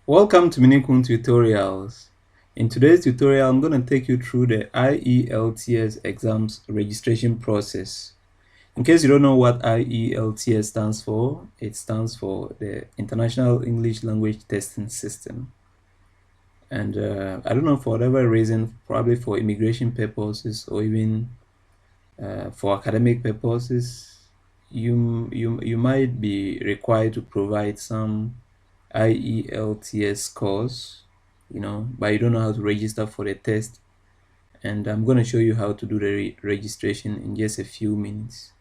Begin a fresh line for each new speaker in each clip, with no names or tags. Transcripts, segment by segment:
Welcome to Minukuu tutorials. In today's tutorial, I'm going to take you through the IELTS exams registration process. In case you don't know what IELTS stands for, it stands for the International English Language Testing System. And I don't know, for whatever reason, probably for immigration purposes or even for academic purposes, you might be required to provide some IELTS scores, but you don't know how to register for the test. And I'm going to show you how to do the registration in just a few minutes.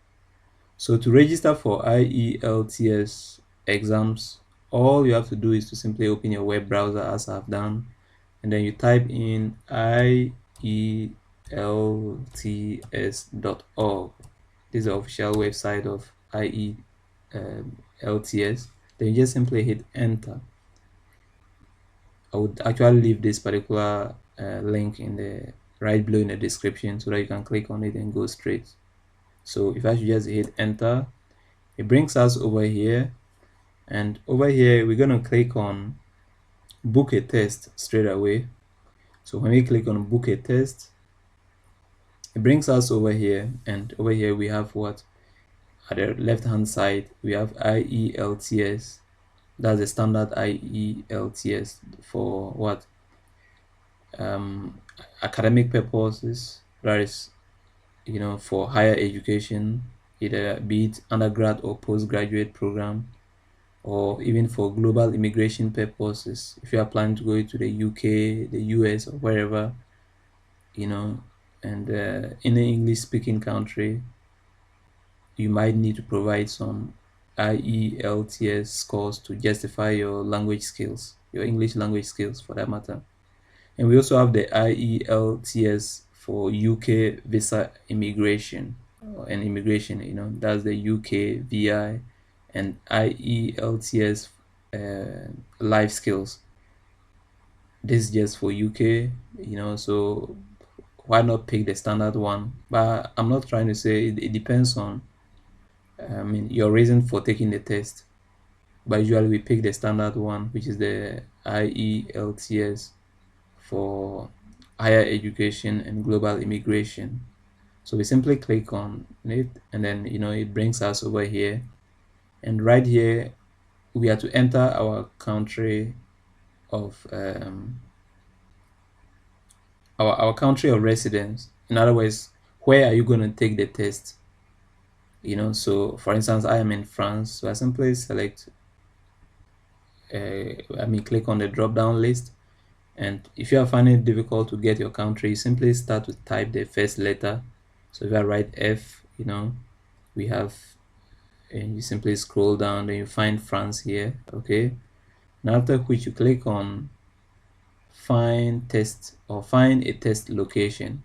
So to register for IELTS exams, all you have to do is to simply open your web browser as I've done, and then you type in IELTS.org. This is the official website of IELTS. Then you just simply hit enter. I would actually leave this particular link in the right below in the description so that you can click on it and go straight. So if I should just hit enter, it brings us over here, and over here we're going to click on book a test straight away. So when we click on book a test, it brings us over here, and over here we have what? At the left hand side we have IELTS. That's the standard IELTS for what? Academic purposes, that is, for higher education, either be it undergrad or postgraduate program, or even for global immigration purposes. If you are planning to go to the UK, the US, or wherever, and in an English speaking country, you might need to provide some IELTS scores to justify your language skills, your English language skills for that matter. And we also have the IELTS for UK visa immigration and immigration, that's the UK VI, and IELTS life skills. This is just for UK, so why not pick the standard one? But I'm not trying to say it depends on your reason for taking the test. But usually we pick the standard one, which is the IELTS for higher education and global immigration. So we simply click on it, and then it brings us over here, and right here we are to enter our country of our country of residence. In other words, where are you going to take the test? So for instance, I am in France, so I simply select click on the drop down list. And if you are finding it difficult to get your country, you simply start to type the first letter. So if I write F, we have, and you simply scroll down, then you find France here. Okay, and after which you click on find test or find a test location.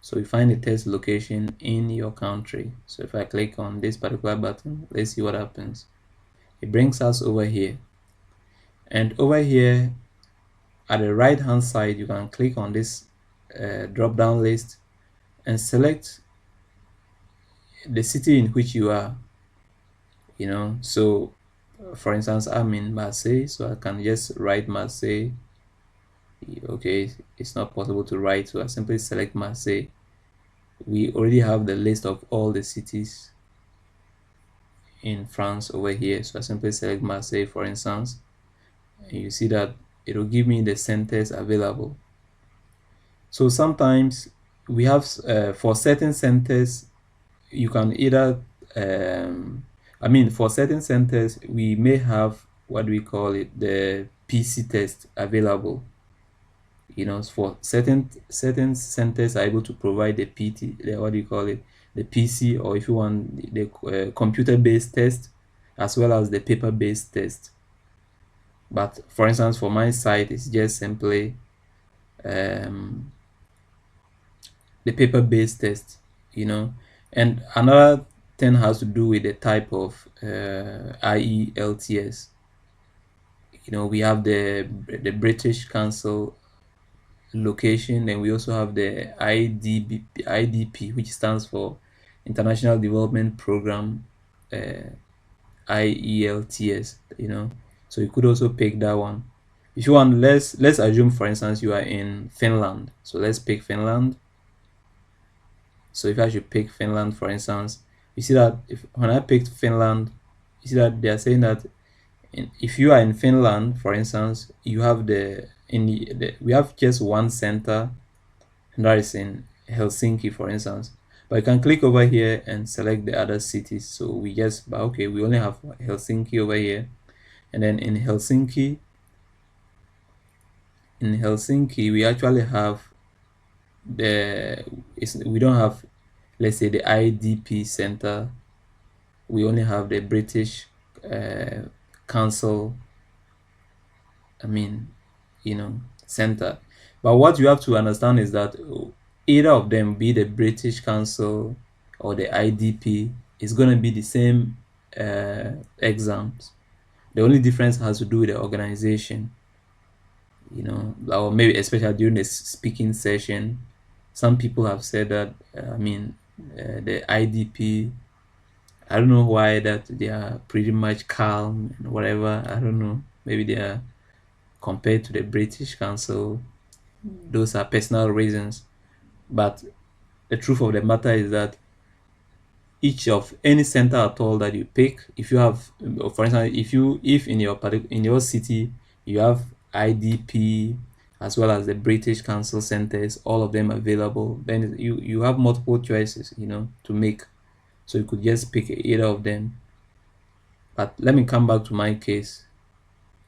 So you find a test location in your country. So if I click on this particular button, let's see what happens. It brings us over here, and over here at the right hand side you can click on this drop down list and select the city in which you are. So for instance, I'm in Marseille, so I can just write Marseille. Okay, it's not possible to write, so I simply select Marseille. We already have the list of all the cities in France over here, so I simply select Marseille, for instance, and you see that it will give me the centers available. So sometimes we have for certain centers you can either for certain centers we may have what we call it, the PC test available. For certain centers are able to provide the the PC, or if you want the computer-based test, as well as the paper-based test. But for instance, for my site, it's just simply the paper-based test. And another thing has to do with the type of IELTS. We have the British Council location, and we also have the IDP, which stands for International Development Program IELTS. So you could also pick that one. If you want, let's assume, for instance, you are in Finland. So let's pick Finland. So if I should pick Finland, for instance, you see that if when I picked Finland, you see that they are saying that if you are in Finland, for instance, you have we have just one center, and that is in Helsinki, for instance. But you can click over here and select the other cities. So we just, but okay, we only have Helsinki over here, and then in Helsinki, we actually have we don't have, let's say, the IDP center. We only have the British Council, I mean, center. But what you have to understand is that either of them, be the British Council or the IDP, is going to be the same exams. The only difference has to do with the organization, or maybe especially during the speaking session. Some people have said that, the IDP, I don't know why, that they are pretty much calm and whatever. I don't know. Maybe they are compared to the British Council. Those are personal reasons. But the truth of the matter is that each of any center at all that you pick, if you have, for instance, if in your city you have IDP as well as the British Council centers, all of them available, then you have multiple choices, to make. So you could just pick either of them. But let me come back to my case.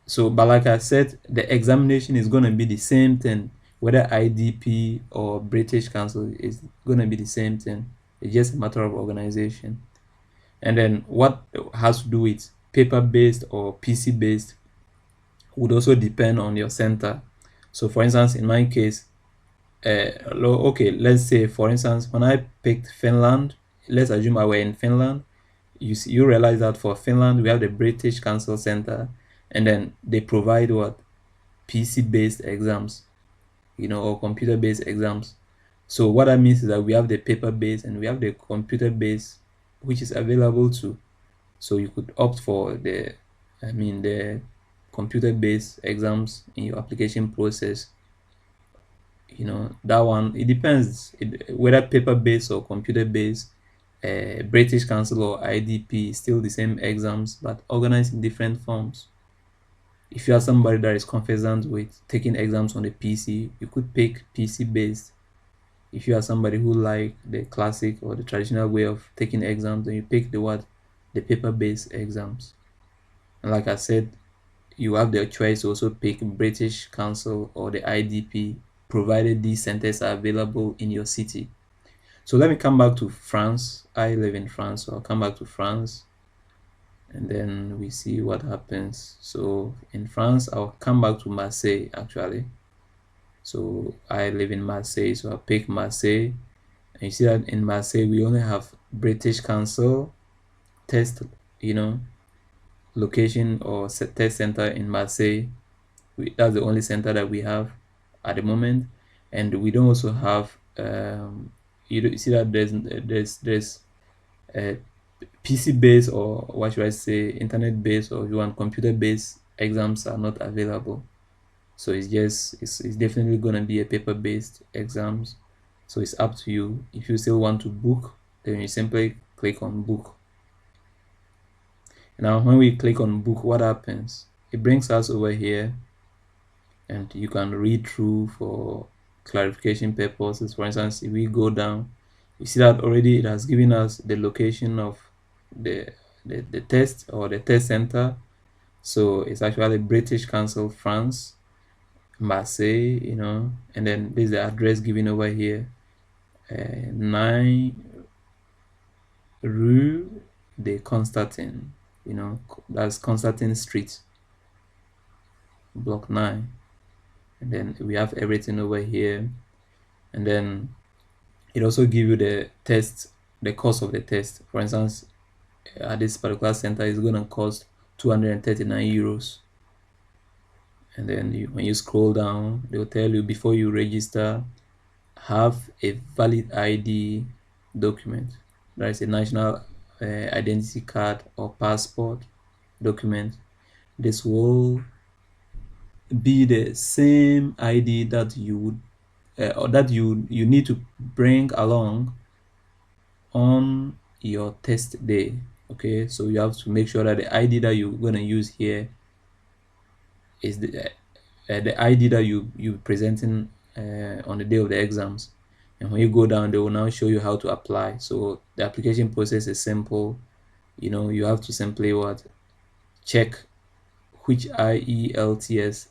So, but like I said, the examination is going to be the same thing, whether IDP or British Council is going to be the same thing. It's just a matter of organization. And then what has to do with paper-based or PC-based would also depend on your center. So, for instance, in my case, okay, let's say, for instance, when I picked Finland, let's assume I were in Finland. You realize that for Finland, we have the British Council Center, and then they provide what? PC-based exams, or computer-based exams. So what that means is that we have the paper-based and we have the computer-based, which is available too. So you could opt for the computer-based exams in your application process. That one, it depends whether paper-based or computer-based. British Council or IDP, still the same exams, but organized in different forms. If you are somebody that is confident with taking exams on the PC, you could pick PC-based. If you are somebody who like the classic or the traditional way of taking exams, then you pick the paper-based exams. And like I said, you have the choice to also pick British Council or the IDP, provided these centers are available in your city. So let me come back to France. I live in France, so I'll come back to France and then we see what happens. So in France, I'll come back to Marseille actually. So I live in Marseille, so I'll pick Marseille. And you see that in Marseille, we only have British Council test, location or test center in Marseille. That's the only center that we have at the moment. And we don't also have you see that there's PC based, or what should I say, internet based, or if you want computer based exams are not available. So it's definitely going to be a paper based exams. So it's up to you. If you still want to book, then you simply click on book. Now when we click on book, what happens? It brings us over here and you can read through for clarification purposes. For instance, if we go down, you see that already it has given us the location of the test or the test center. So it's actually British Council France, Marseille, and then there's the address given over here, 9 Rue de Constantin, that's Constantin Street, block 9. And then we have everything over here, and then it also gives you the cost of the test. For instance, at this particular center is going to cost 239 euros. And then when you scroll down, they'll tell you, before you register, have a valid ID document. That is a national identity card or passport document. This will be the same ID that you would or that you need to bring along on your test day. Okay, so you have to make sure that the ID that you're going to use here is the ID that you presenting on the day of the exams. And when you go down, they will now show you how to apply. So the application process is simple. You have to simply check which IELTS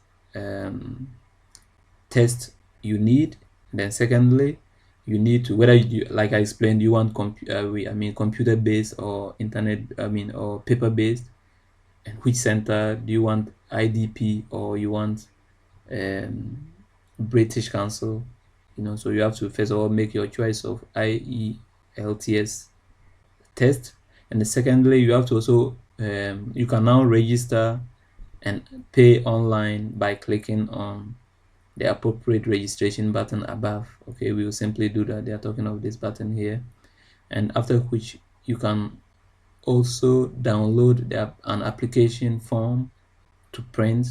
test you need. Then secondly, you need to, whether you, like I explained, you want computer based or internet, or paper based, and which center do you want, IDP or you want British Council. So you have to first of all make your choice of IELTS test, and then secondly, you have to also you can now register and pay online by clicking on the appropriate registration button above. Okay, we will simply do that. They are talking of this button here, and after which you can also download an application form to print,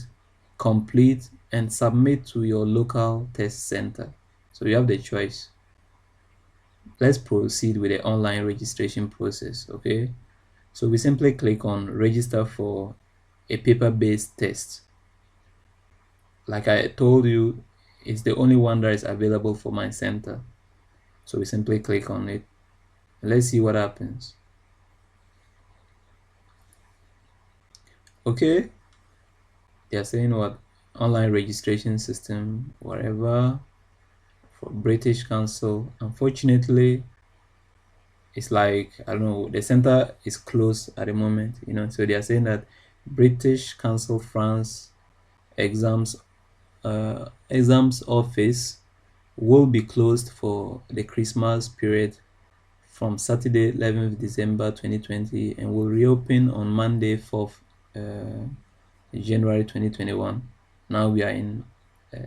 complete, and submit to your local test center. So you have the choice. Let's proceed with the online registration process. Okay, so we simply click on register for a paper-based test. Like I told you, it's the only one that is available for my center. So we simply click on it. Let's see what happens. Okay, they're saying online registration system, whatever, for British Council. Unfortunately, it's like, I don't know, the center is closed at the moment, so they are saying that British Council France exams office will be closed for the Christmas period from Saturday 11th December 2020 and will reopen on Monday 4th January 2021. Now we are in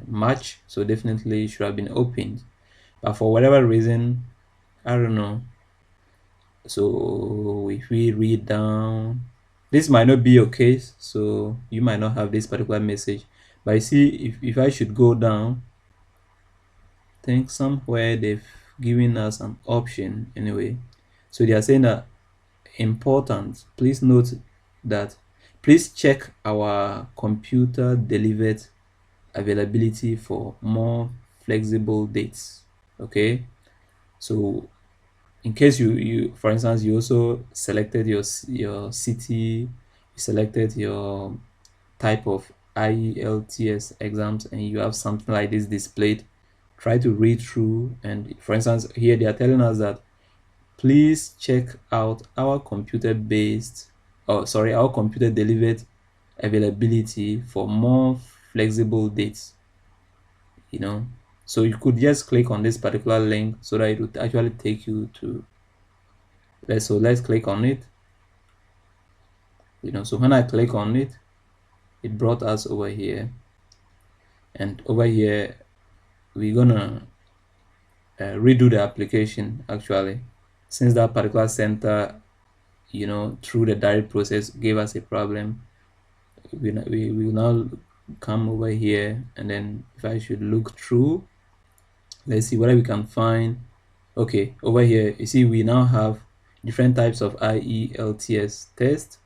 March, so definitely should have been opened, but for whatever reason, I don't know. So if we read down, this might not be your case, so you might not have this particular message, but I see if I should go down, I think somewhere they've given us an option anyway. So they are saying that important, please note that please check our computer delivered availability for more flexible dates. Okay, so in case you for instance, you also selected your city, you selected your type of IELTS exams, and you have something like this displayed, try to read through. And for instance, here they are telling us that please check out our computer delivered availability for more flexible dates. So you could just click on this particular link so that it would actually take you to, let's click on it. So when I click on it, it brought us over here, and over here we're gonna redo the application. Actually, since that particular center, through the direct process gave us a problem, we will now come over here, and then if I should look through, let's see whether we can find. Okay, over here you see we now have different types of IELTS test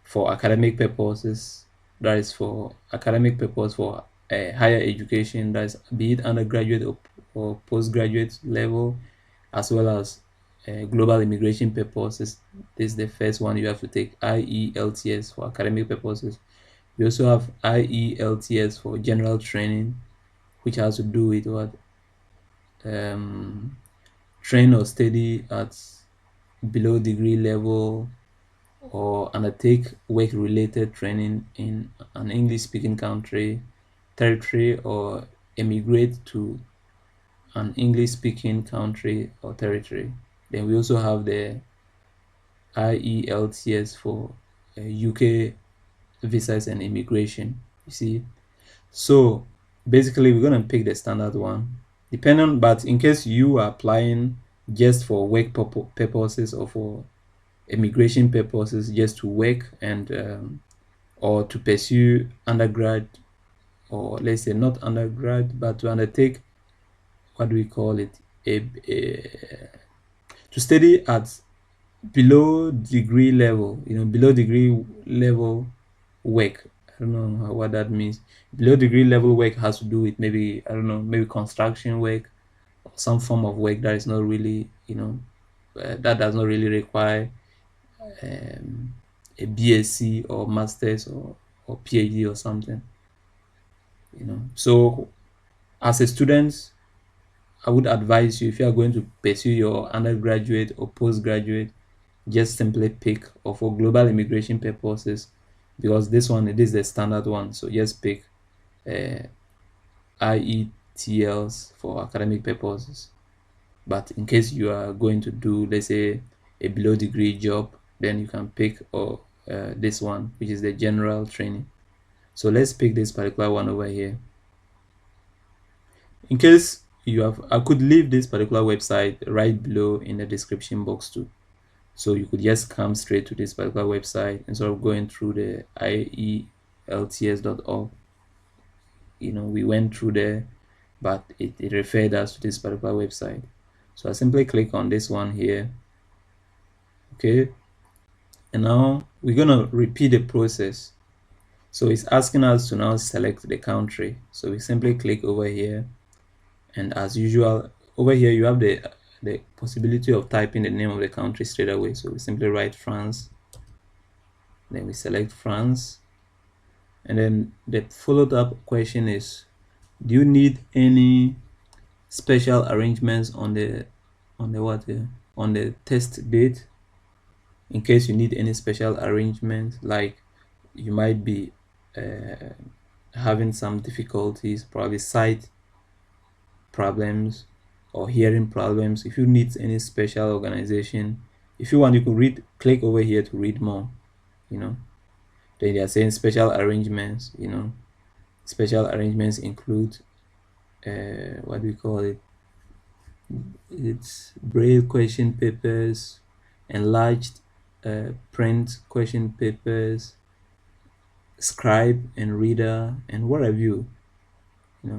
for academic purposes. That is for academic purpose for higher education, that is be it undergraduate or postgraduate level, as well as global immigration purposes. This is the first one you have to take, IELTS for academic purposes. We also have IELTS for general training, which has to do with what train or study at below degree level, or undertake work-related training in an English-speaking country, territory, or emigrate to an English-speaking country or territory. Then we also have the IELTS for UK visas and immigration. You see, so basically we're gonna pick the standard one, but in case you are applying just for work purposes or for immigration purposes, just to work and or to pursue undergrad or let's say not undergrad, but to undertake, what do we call it, to study at below degree level, below degree level work. I don't know what that means. Below degree level work has to do with maybe, I don't know, maybe construction work or some form of work that is not really, that does not really require a BSc or masters or PhD or something. So as a student, I would advise you, if you are going to pursue your undergraduate or postgraduate, just simply pick, or for global immigration purposes, because this one, it is the standard one, so just pick IETLs for academic purposes. But in case you are going to do, let's say, a below degree job, then you can pick this one, which is the general training. So let's pick this particular one over here. In case you have, I could leave this particular website right below in the description box too. So you could just come straight to this particular website instead of going through the IELTS.org. We went through there, but it referred us to this particular website. So I simply click on this one here. Okay. And now we're going to repeat the process. So it's asking us to now select the country. So we simply click over here. And as usual, over here you have the possibility of typing the name of the country straight away. So we simply write France. Then we select France. And then the followed up question is, do you need any special arrangements on the test date? In case you need any special arrangement, like you might be having some difficulties, probably sight problems or hearing problems. If you need any special organization, if you want, you can click over here to read more. Then they are saying special arrangements. Special arrangements include what do we call it, it's braille question papers, enlarged print question papers, scribe and reader, and what have you.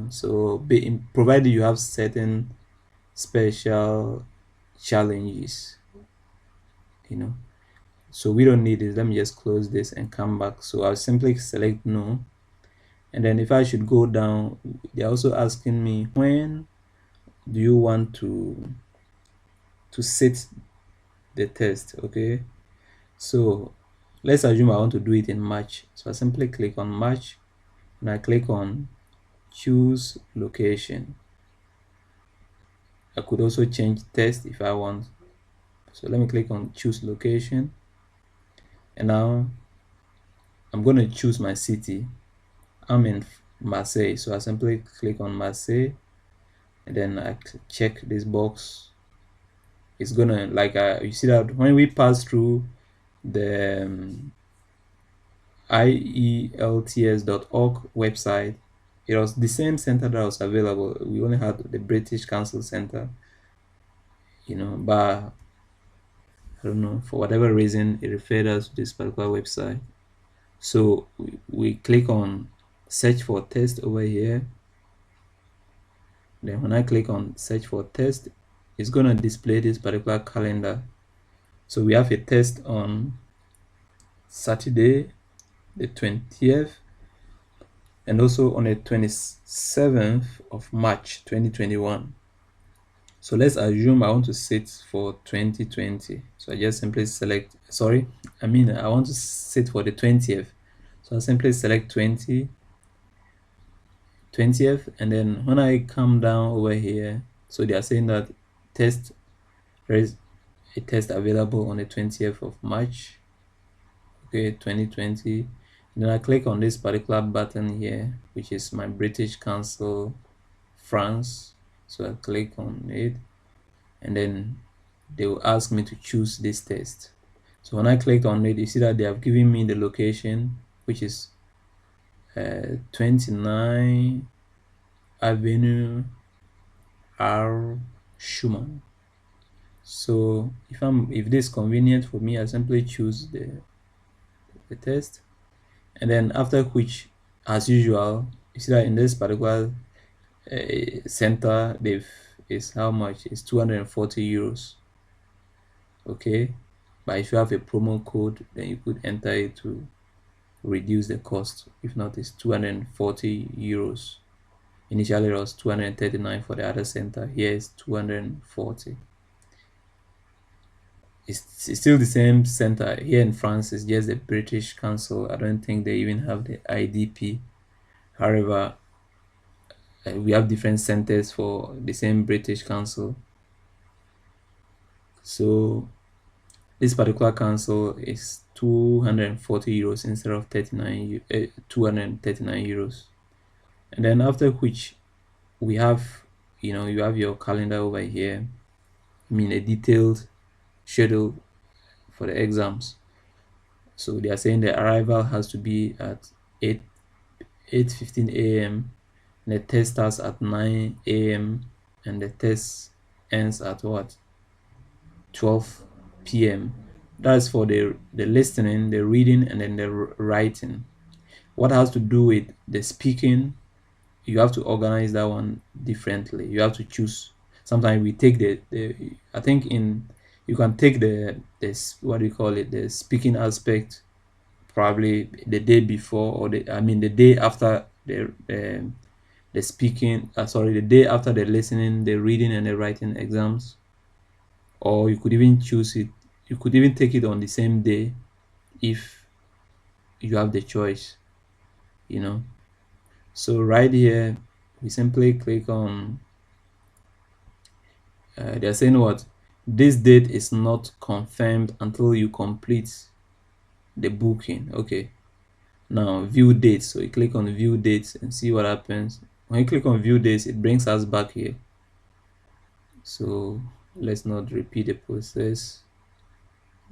So provided you have certain special challenges. So we don't need this. Let me just close this and come back. So I'll simply select no. And then if I should go down, they're also asking me, when do you want to sit the test? Okay, so let's assume I want to do it in March. So I simply click on March and I click on choose location. I could also change test if I want. So let me click on choose location, and now I'm going to choose my city. I'm in Marseille, so I simply click on Marseille, and then I check this box. It's gonna, like, you see that when we pass through the IELTS.org website, it was the same center that was available. We only had the British Council Center, but I don't know, for whatever reason, it referred us to this particular website. So we click on search for test over here. Then when I click on search for test, it's going to display this particular calendar. So we have a test on Saturday, the 20th, and also on the 27th of March 2021. So let's assume I want to sit for 2020. So I just simply select, I want to sit for the 20th. So I simply select 20th, and then when I come down over here, so they are saying that there is a test available on the 20th of March, okay, 2020. And then I click on this particular button here, which is my British Council France. So I click on it, and then they will ask me to choose this test. So when I clicked on it, you see that they have given me the location, which is 29 Avenue R Schumann. So if this is convenient for me, I simply choose the test, and then after which, as usual, You see that in this particular center, is how much? It's 240 euros. Okay, but if you have a promo code, then you could enter it to reduce the cost. If not, it's 240 euros. Initially, it was 239 for the other center. Here is 240. It's still the same center. Here in France, it's just the British Council. I don't think they even have the IDP. However, we have different centers for the same British Council. So this particular council is 240 euros instead of 239 euros. And then after which we have, you have your calendar over here. I mean, a detailed schedule for the exams. So they are saying the arrival has to be at 8:15 a.m. and the test starts at 9 a.m. and the test ends at what? 12 p.m. That's for the listening, the reading, and then the writing. What has to do with the speaking, you have to organize that one differently. You have to choose. Sometimes we take the I think you can take this, what do you call it, the speaking aspect probably the day before, or the day after the speaking, the day after the listening, the reading, and the writing exams. Or you could even choose it, you could even take it on the same day if you have the choice. So right here we simply click on they're saying what, this date is not confirmed until you complete the booking. Okay, now view dates. So you click on view dates and see what happens. When you click on view dates, it brings us back here. So let's not repeat the process.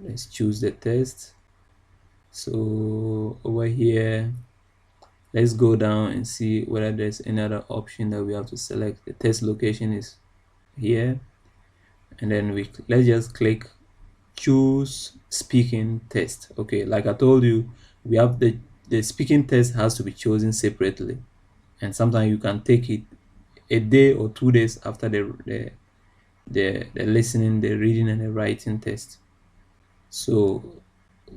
Let's choose the test. So over here, let's go down and see whether there's any other option that we have to select. The test location is here, and then let's just click choose speaking test. Okay, like I told you, we have the speaking test has to be chosen separately, and sometimes you can take it a day or 2 days after the listening, the reading, and the writing test. So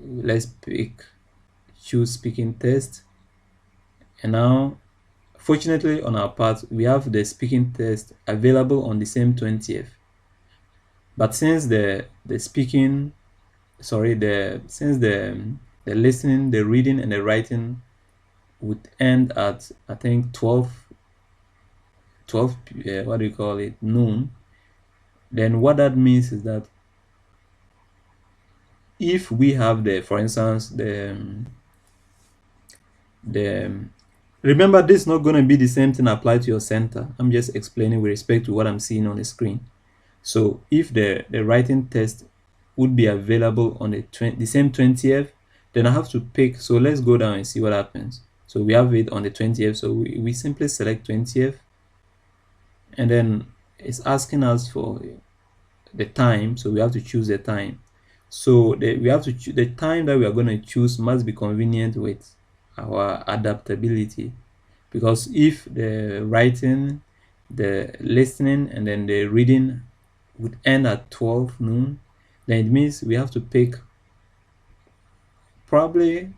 let's pick choose speaking test, and now fortunately on our part we have the speaking test available on the same 20th. But since the speaking, sorry, since the listening, the reading, and the writing would end at, I think, 12 what do you call it, noon, then what that means is that if we have for instance, remember, this is not going to be the same thing applied to your center. I'm just explaining with respect to what I'm seeing on the screen. So if the writing test would be available on the same 20th, then I have to pick. So let's go down and see what happens. So we have it on the 20th, so we simply select 20th, and then it's asking us for the time, so we have to choose the time. So we have to the time that we are going to choose must be convenient with our adaptability, because if the writing, the listening, and then the reading would end at 12 noon, then it means we have to pick probably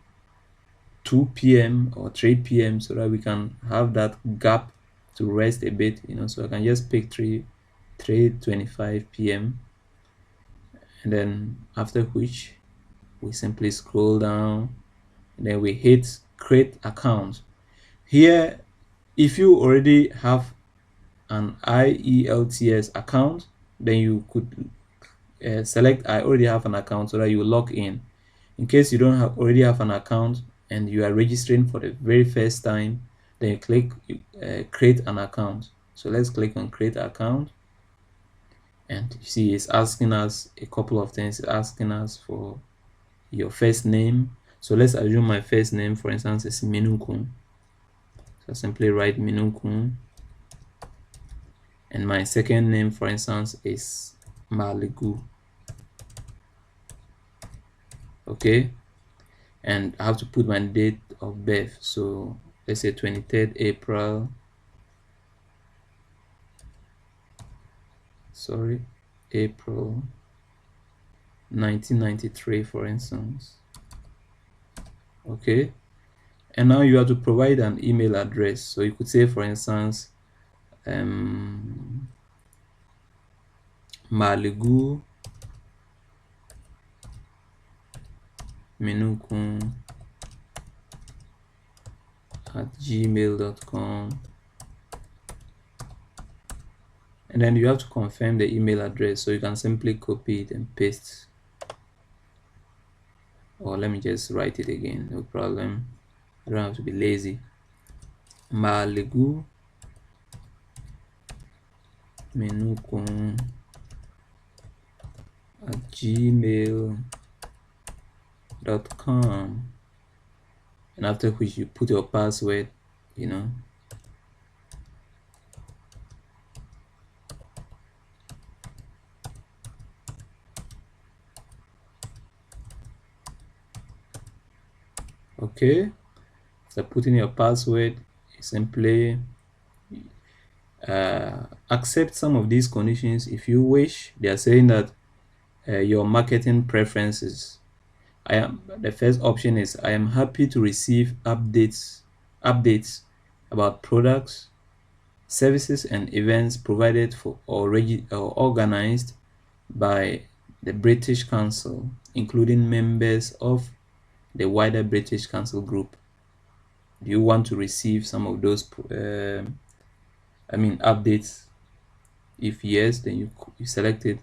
2 p.m. or 3 p.m. so that we can have that gap to rest a bit, so I can just pick 3:25 p.m. and then after which we simply scroll down, and then we hit create account. Here, if you already have an IELTS account, then you could select I already have an account, so that you log in. In case you don't already have an account and you are registering for the very first time, then you click create an account. So let's click on create account, and you see it's asking us a couple of things. It's asking us for your first name. So let's assume my first name, for instance, is Minukuu. So simply write Minukuu, and my second name, for instance, is Maligu. Okay, and I have to put my date of birth. So let's say 23rd April, April 1993, for instance. Okay, and now you have to provide an email address. So you could say, for instance, Minukuu at gmail.com, and then you have to confirm the email address. So you can simply copy it and paste, or let me just write it again, no problem. I don't have to be lazy. Minukuu at gmail.com, and after which you put your password, okay. So putting your password, you simply accept some of these conditions if you wish. They are saying that your marketing preferences. The first option is, I am happy to receive updates about products, services, and events provided for or organized by the British Council, including members of the wider British Council group. Do you want to receive some of those updates? If yes, then you select it.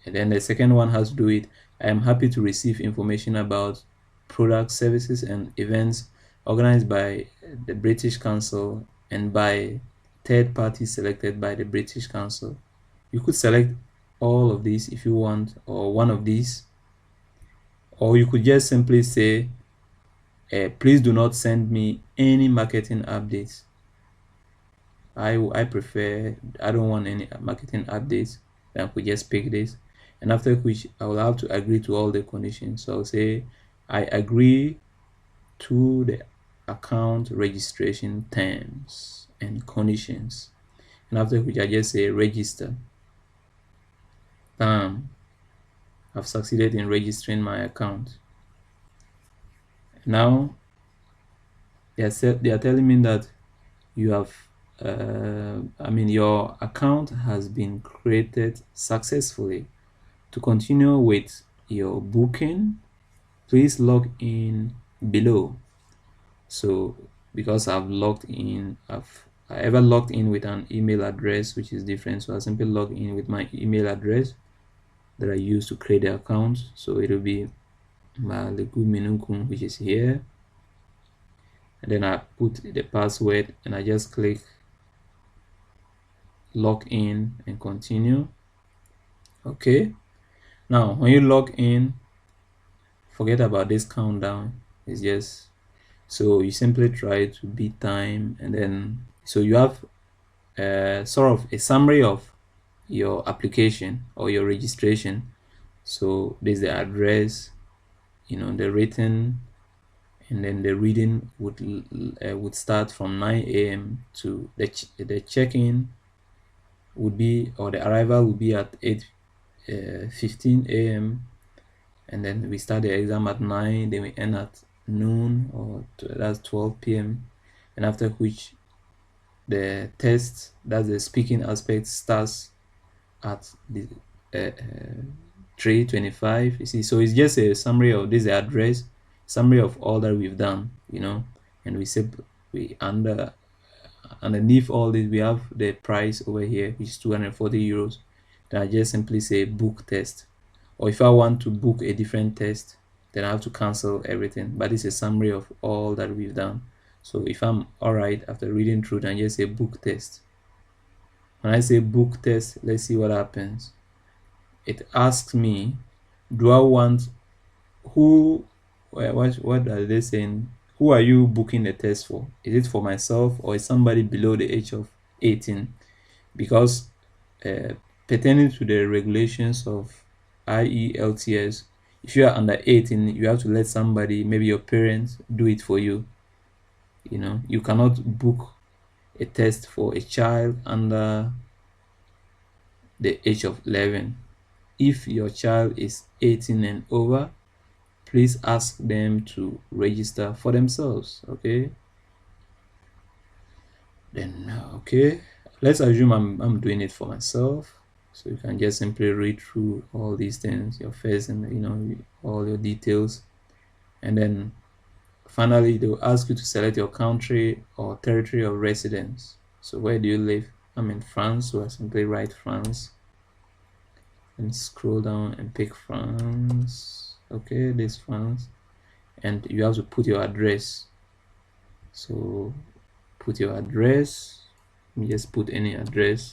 And then the second one has to do with, I am happy to receive information about products, services, and events organized by the British Council and by third parties selected by the British Council. You could select all of these if you want, or one of these, or you could just simply say, please do not send me any marketing updates. I prefer, I don't want any marketing updates. Then I could just pick this, and after which I will have to agree to all the conditions. So I'll say, I agree to the account registration terms and conditions, and after which I just say register. Bam, I've succeeded in registering my account. Now they are telling me that you have your account has been created successfully. To continue with your booking, please log in below. So because I've logged in, I ever logged in with an email address which is different, so I simply log in with my email address that I used to create the account. So it will be Minukuu, which is here, and then I put the password and I just click log in and continue. Okay, now when you log in, forget about this countdown. It's just, so you simply try to beat time, and then so you have sort of a summary of your application or your registration. So there's the address, the written, and then the reading would start from 9 a.m. to the check-in would be, or the arrival would be at 8:15 a.m. and then we start the exam at 9, then we end at noon, or that's 12 p.m. and after which the test, that's the speaking aspect, starts at the 3:25. You see, so it's just a summary of this address, summary of all that we've done, and we underneath all this we have the price over here, which is 240 euros. Then I just simply say book test, or if I want to book a different test, then I have to cancel everything. But it's a summary of all that we've done. So if I'm all right after reading through, then I just say book test. When I say book test, let's see what happens. It asks me, do I want, what are they saying? Who are you booking the test for? Is it for myself, or is somebody below the age of 18? Because pertaining to the regulations of IELTS, if you are under 18, you have to let somebody, maybe your parents, do it for you. You cannot book a test for a child under the age of 11. If your child is 18 and over, please ask them to register for themselves. Okay, then okay, let's assume I'm doing it for myself. So you can just simply read through all these things, your face and all your details, and then finally they'll ask you to select your country or territory of residence. So where do you live? I'm in France, so I simply write France and scroll down and pick France. Okay, this France, and you have to put your address. So put your address. You just put any address.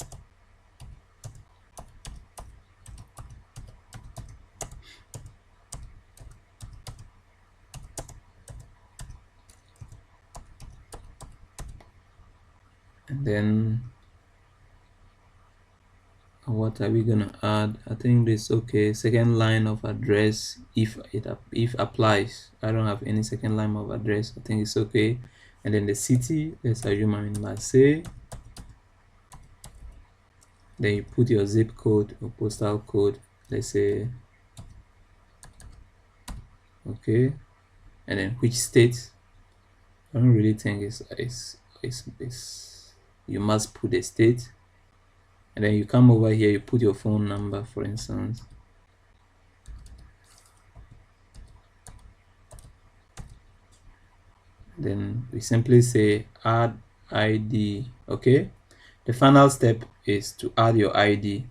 And then what are we gonna add? I think this okay. Second line of address, if applies. I don't have any second line of address. I think it's okay. And then the city, let's assume I'm in Marseille. Then you put your zip code or postal code. Let's say okay. And then which state? I don't really think it's you must put a state. And then you come over here, you put your phone number, for instance. Then we simply say add ID. Okay, the final step is to add your ID.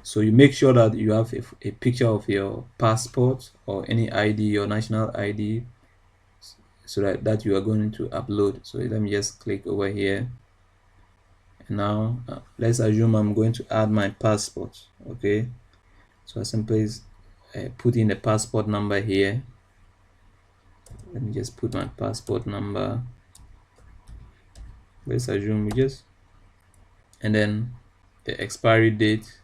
So you make sure that you have a picture of your passport or any ID, your national ID, so that you are going to upload. So let me just click over here. And now let's assume I'm going to add my passport. Okay, so I simply put in the passport number here. Let me just put my passport number. Let's assume and then the expiry date.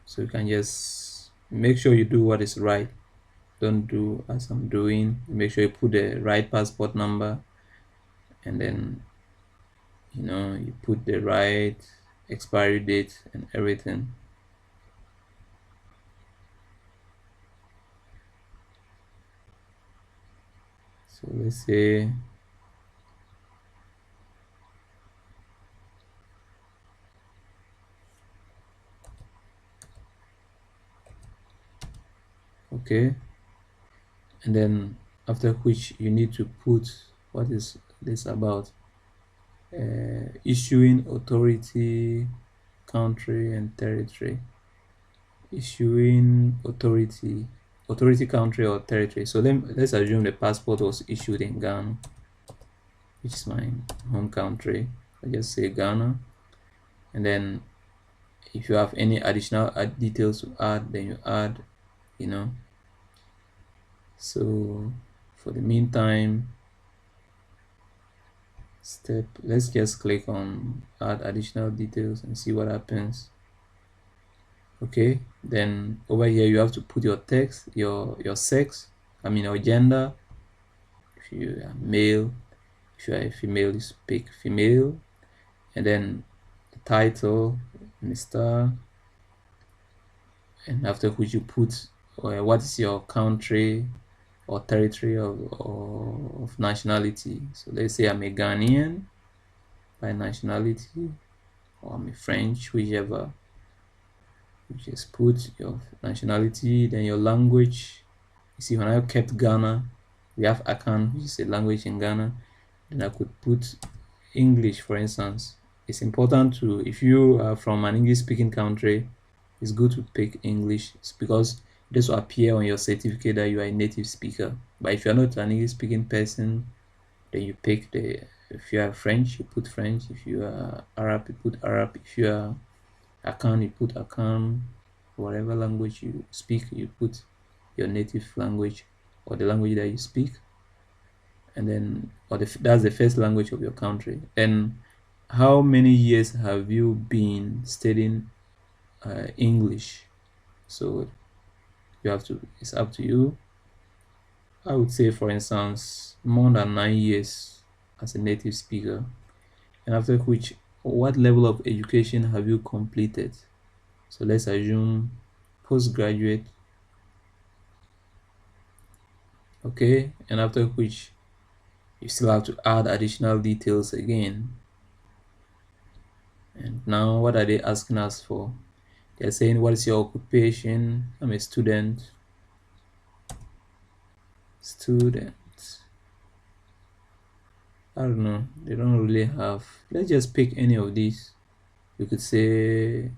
So you can just make sure you do what is right. Don't do as I'm doing. Make sure you put the right passport number, and then you put the right expiry date and everything. So let's say okay, and then after which you need to put what is this about, issuing authority, country and territory. Issuing authority country or territory. So let's assume the passport was issued in Ghana, which is my home country. I just say Ghana, and then if you have any additional details to add, then you add. So for the meantime, let's just click on add additional details and see what happens. Okay, then over here you have to put your text, your sex, your gender. If you are male, if you are a female, you speak female, and then the title, Mr., and after which you put what is your country or territory of nationality. So let's say I'm a Ghanaian by nationality, or I'm a French, whichever. You just put your nationality, then your language. You see, when I kept Ghana, we have Akan, which is a language in Ghana. Then I could put English, for instance. It's important to, if you are from an English speaking country, it's good to pick English. It's because this will appear on your certificate that you are a native speaker. But if you're not an English speaking person, then you pick if you are French, you put French. If you are Arab, you put Arab. If you are Akan, you put Akan. Whatever language you speak, you put your native language or the language that you speak, and then that's the first language of your country. And how many years have you been studying English? So it's up to you. I would say, for instance, more than 9 years as a native speaker. And after which, what level of education have you completed? So let's assume postgraduate. Okay, and after which you still have to add additional details again. And now what are they asking us for? They're saying, what is your occupation? I'm a student. I don't know, they don't really have. Let's just pick any of these. You could say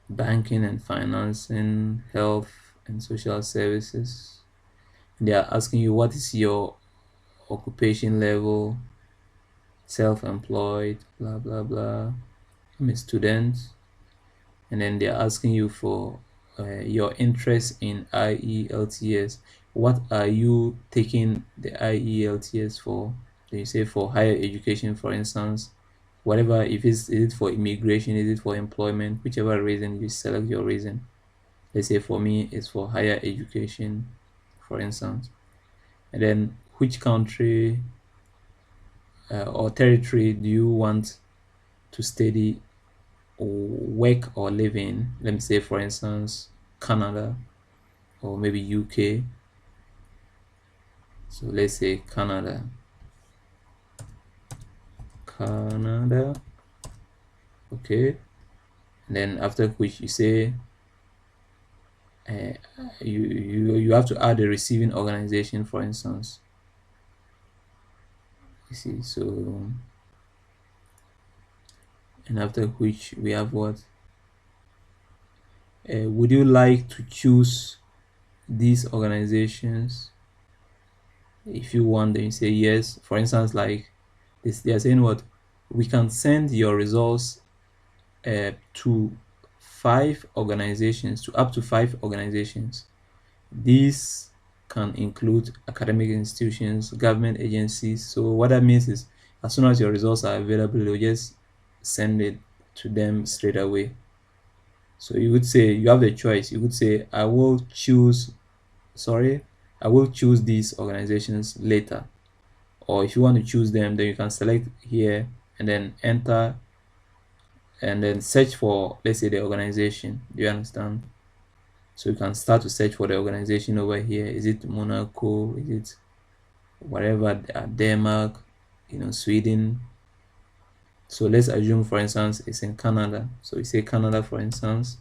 banking and financing, health and social services. They are asking you, what is your occupation level? Self-employed, blah blah blah. I'm a student. And then they're asking you for your interest in IELTS. What are you taking the IELTS for? Then you say for higher education, for instance, whatever. If is it for immigration, is it for employment, whichever reason, you select your reason. Let's say for me it's for higher education, for instance. And then which country or territory do you want to study or work or live in? Let me say, for instance, Canada or maybe UK. So let's say Canada. Okay. And then after which you say you have to add a receiving organization, for instance. You see, so, and after which we have what? Would you like to choose these organizations? If you want, then you say yes. For instance, like this, they are saying what? We can send your results to 5 organizations, to up to 5 organizations. These can include academic institutions, government agencies. So what that means is, as soon as your results are available, they'll just send it to them straight away. So you would say, you have the choice. You would say, I will choose these organizations later. Or if you want to choose them, then you can select here and then enter and then search for, let's say, the organization. Do you understand? So you can start to search for the organization over here. Is it Monaco? Is it whatever, Denmark, Sweden? So let's assume, for instance, it's in Canada. So you say Canada, for instance.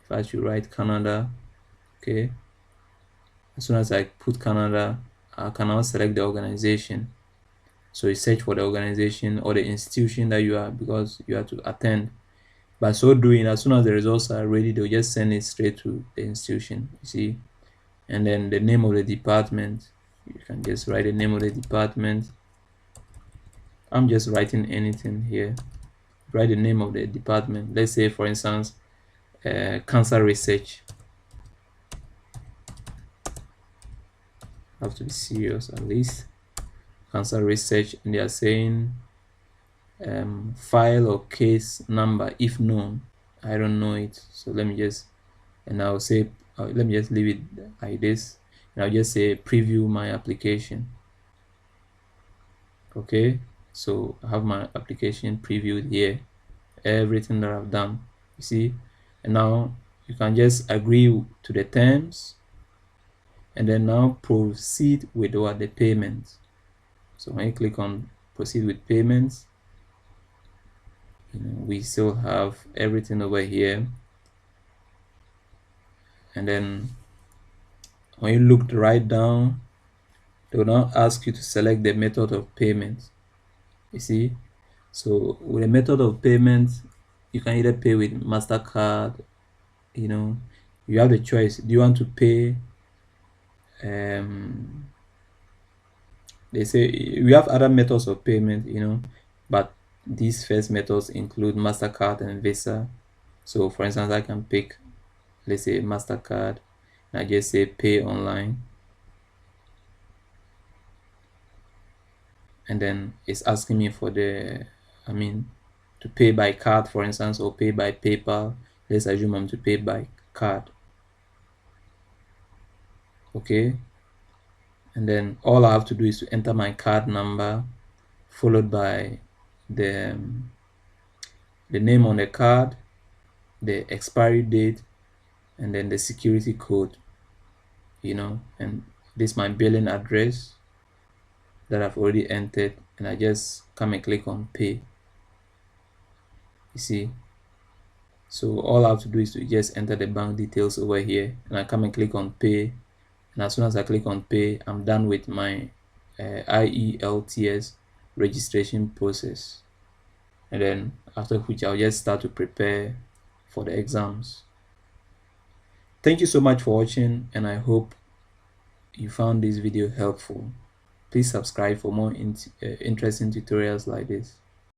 If I should write Canada, okay. As soon as I put Canada, I can now select the organization. So you search for the organization or the institution that you are, because you have to attend. By so doing, as soon as the results are ready, they'll just send it straight to the institution, you see. And then the name of the department, you can just write the name of the department. I'm just writing anything here. Write the name of the department. Let's say, for instance, cancer research. Have to be serious at least. Cancer research, and they are saying file or case number if known. I don't know it, so let me just, and I'll say let me just leave it like this, and I'll just say preview my application. Okay, so I have my application previewed here, everything that I've done, you see. And now you can just agree to the terms and then now proceed with what? The payment. So when you click on proceed with payments, we still have everything over here. And then when you look right down, they will now ask you to select the method of payment, you see. So with the method of payment, you can either pay with MasterCard, you have the choice. Do you want to pay they say we have other methods of payment, but these first methods include MasterCard and Visa. So for instance, I can pick, let's say, MasterCard, and I just say pay online, and then it's asking me for to pay by card, for instance, or pay by PayPal. Let's assume I'm to pay by card. Okay, And then all I have to do is to enter my card number, followed by the the name on the card, the expiry date, and then the security code, and this is my billing address that I've already entered, and I just come and click on pay. You see, so all I have to do is to just enter the bank details over here, and I come and click on pay, and as soon as I click on pay, I'm done with my IELTS registration process. And then after which I'll just start to prepare for the exams. Thank you so much for watching, and I hope you found this video helpful. Please subscribe for more interesting tutorials like this.